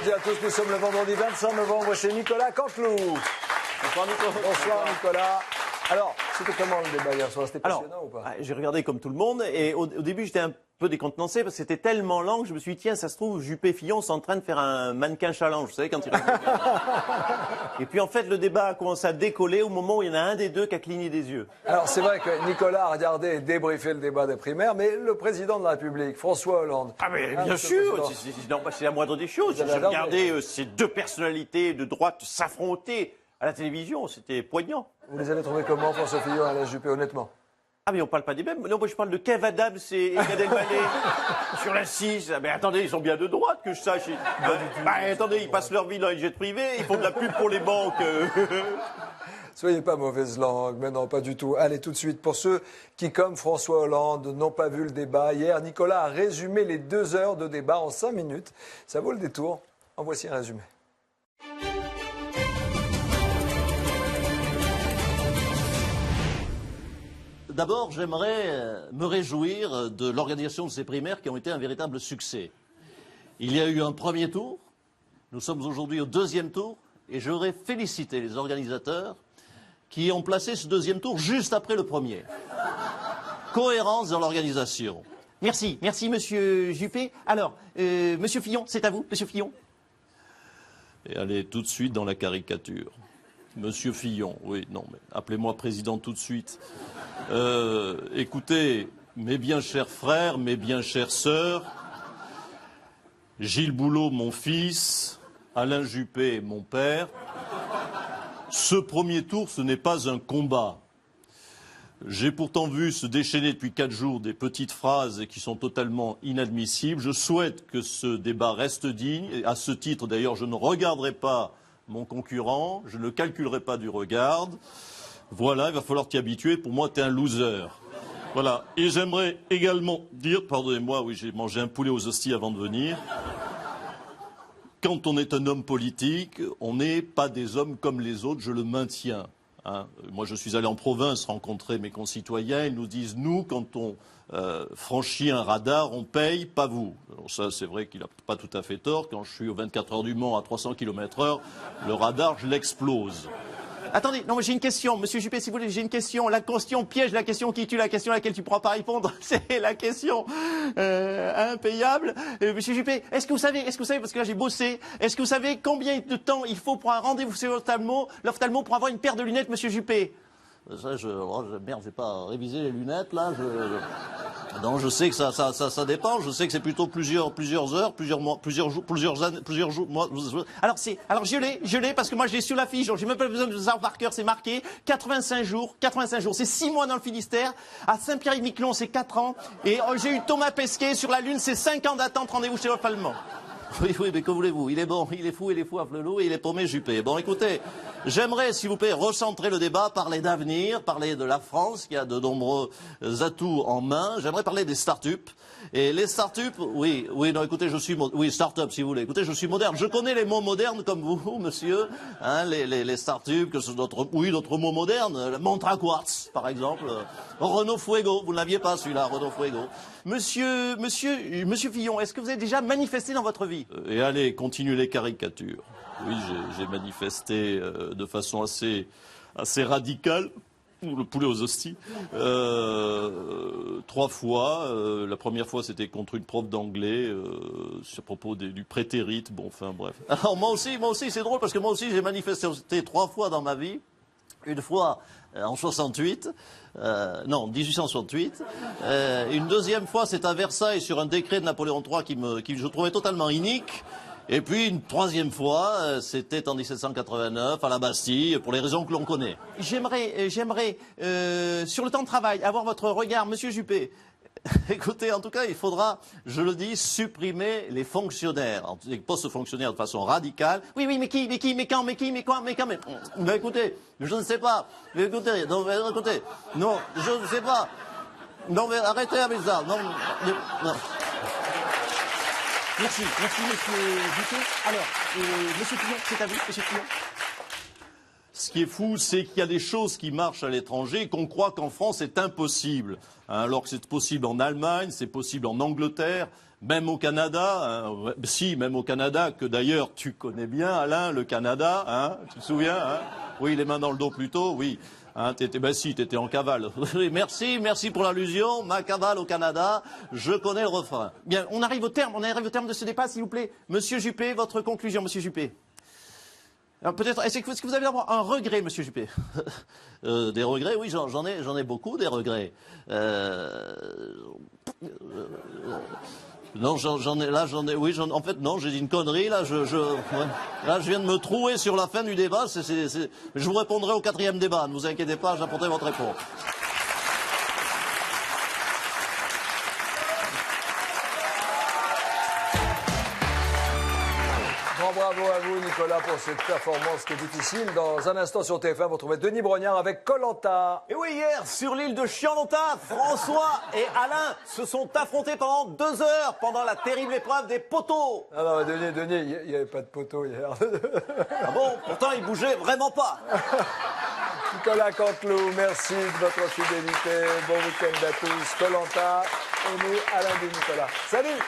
midi à tous, nous sommes le vendredi 25 novembre chez Nicolas Canteloup. Bonsoir Nicolas. Bonsoir Nicolas. Alors, c'était comment le débat hier soir? C'était passionnant ou pas? J'ai regardé comme tout le monde et au début j'étais un peu décontenancé parce que c'était tellement lent que je me suis dit tiens, ça se trouve Juppé-Fillon sont en train de faire un mannequin challenge, vous savez quand il Et puis en fait le débat a commencé à décoller au moment où il y en a un des deux qui a cligné des yeux. Alors c'est vrai que Nicolas a regardé et débriefé le débat des primaires, mais le président de la République, François Hollande... Ah mais bien sûr, c'est la moindre des choses. J'ai regardé ces deux personnalités de droite s'affronter à la télévision, c'était poignant. Vous les avez trouvés comment, François Fillon et Alain Juppé, honnêtement? Ah mais on parle pas des mêmes. Non, moi je parle de Kev Adams et Gad Elmaleh sur la 6. Mais attendez, ils sont bien de droite que je sache. Attendez, ils passent leur vie dans les jets privés, ils font de la pub pour les banques. Soyez pas mauvaise langue, mais non, pas du tout. Allez, tout de suite, pour ceux qui, comme François Hollande, n'ont pas vu le débat hier, Nicolas a résumé les 2 heures de débat en 5 minutes. Ça vaut le détour. En voici un résumé. D'abord, j'aimerais me réjouir de l'organisation de ces primaires qui ont été un véritable succès. Il y a eu un premier tour, nous sommes aujourd'hui au 2e tour, et j'aurais félicité les organisateurs qui ont placé ce 2e tour juste après le premier. Cohérence dans l'organisation. Merci monsieur Juppé. Alors, monsieur Fillon, c'est à vous, monsieur Fillon. Et allez tout de suite dans la caricature. Monsieur Fillon, oui, non, mais appelez-moi président tout de suite. Écoutez, mes bien chers frères, mes bien chères sœurs, Gilles Boulot, mon fils, Alain Juppé, mon père, ce premier tour, ce n'est pas un combat. J'ai pourtant vu se déchaîner depuis 4 jours des petites phrases qui sont totalement inadmissibles. Je souhaite que ce débat reste digne. Et à ce titre, d'ailleurs, je ne regarderai pas mon concurrent, je ne calculerai pas du regard. Voilà, il va falloir t'y habituer. Pour moi, t'es un loser. Voilà. Et j'aimerais également dire, pardonnez-moi, oui, j'ai mangé un poulet aux hosties avant de venir. Quand on est un homme politique, on n'est pas des hommes comme les autres, je le maintiens. Hein. Moi, je suis allé en province rencontrer mes concitoyens. Ils nous disent, nous, quand on franchit un radar, on paye, pas vous. Alors ça, c'est vrai qu'il n'a pas tout à fait tort. Quand je suis aux 24 heures du Mans à 300 km/h, le radar, je l'explose. Attendez, non, j'ai une question, monsieur Juppé, si vous voulez, j'ai une question. La question piège, la question qui tue, la question à laquelle tu ne pourras pas répondre, c'est la question impayable. Monsieur Juppé, est-ce que vous savez, parce que là j'ai bossé, est-ce que vous savez combien de temps il faut pour un rendez-vous chez l'ophtalmo pour avoir une paire de lunettes, monsieur Juppé? Ça, merde, j'ai pas révisé les lunettes, là. Non, je sais que ça dépend. Je sais que c'est plutôt plusieurs heures, plusieurs mois, plusieurs jours, mois. Alors je l'ai parce que moi je l'ai sur l'affiche, donc j'ai même pas besoin de savoir par cœur, c'est marqué 85 jours, c'est 6 mois dans le Finistère, à Saint-Pierre-et-Miquelon c'est 4 ans, et j'ai eu Thomas Pesquet sur la Lune, c'est 5 ans d'attente, rendez-vous chez l'ophtalmo. Oui, mais que voulez-vous? Il est bon, il est fou à Flelou et il est paumé Juppé. Bon, écoutez, j'aimerais, s'il vous plaît, recentrer le débat, parler d'avenir, parler de la France, qui a de nombreux atouts en main. J'aimerais parler des start-up. Et les start-up, oui, non, écoutez, start-up, si vous voulez. Écoutez, je suis moderne. Je connais les mots modernes comme vous, monsieur. Hein, les start-up, que c'est d'autres mots modernes. Montre à quartz, par exemple. Renault Fuego, vous ne l'aviez pas, celui-là, Renault Fuego. Monsieur Fillon, est-ce que vous avez déjà manifesté dans votre vie? Et allez, continuez les caricatures. Oui, j'ai manifesté de façon assez radicale. Le poulet aux hosties. 3 fois. La première fois, c'était contre une prof d'anglais à propos du prétérite. Bon, enfin, bref. Alors, moi aussi, c'est drôle parce que moi aussi, j'ai manifesté 3 fois dans ma vie. Une fois en 68, 1868. Une deuxième fois, c'est à Versailles sur un décret de Napoléon III qui je trouvais totalement inique. Et puis une 3e fois, c'était en 1789 à la Bastille, pour les raisons que l'on connaît. J'aimerais, sur le temps de travail, avoir votre regard, monsieur Juppé. Écoutez, en tout cas, il faudra, je le dis, supprimer les fonctionnaires, les postes fonctionnaires de façon radicale. Oui, mais qui, mais quand, mais écoutez, je ne sais pas. Mais écoutez, non, je ne sais pas. Non, mais arrêtez avec ça. Non. Merci, monsieur Juppé. Alors, monsieur Fillon, c'est à vous, monsieur Fillon. Ce qui est fou, c'est qu'il y a des choses qui marchent à l'étranger et qu'on croit qu'en France c'est impossible. Alors que c'est possible en Allemagne, c'est possible en Angleterre, même au Canada. Si, même au Canada, que d'ailleurs tu connais bien, Alain, le Canada. Tu te souviens Oui, les mains dans le dos plutôt, oui. T'étais en cavale. Merci pour l'allusion. Ma cavale au Canada, je connais le refrain. Bien, on arrive au terme de ce débat, s'il vous plaît. Monsieur Juppé, votre conclusion, monsieur Juppé. Alors peut-être, est-ce que vous avez d'abord un regret, monsieur Juppé? Des regrets, oui, j'en ai beaucoup, des regrets. Non, en fait, non, j'ai dit une connerie, là, là, je viens de me trouer sur la fin du débat, je vous répondrai au 4e débat, ne vous inquiétez pas, j'apporterai votre réponse. Bravo à vous, Nicolas, pour cette performance qui est difficile. Dans un instant sur TF1, vous retrouvez Denis Brognard avec Koh Lanta. Et oui, hier, sur l'île de Chian-Lanta, François et Alain se sont affrontés pendant 2 heures, pendant la terrible épreuve des poteaux. Ah non, Denis, il n'y avait pas de poteau hier. Ah bon? Pourtant, ils bougeaient vraiment pas. Nicolas Canteloup, merci de votre fidélité. Bon week-end à tous. Koh Lanta et nous, Alain et Nicolas. Salut!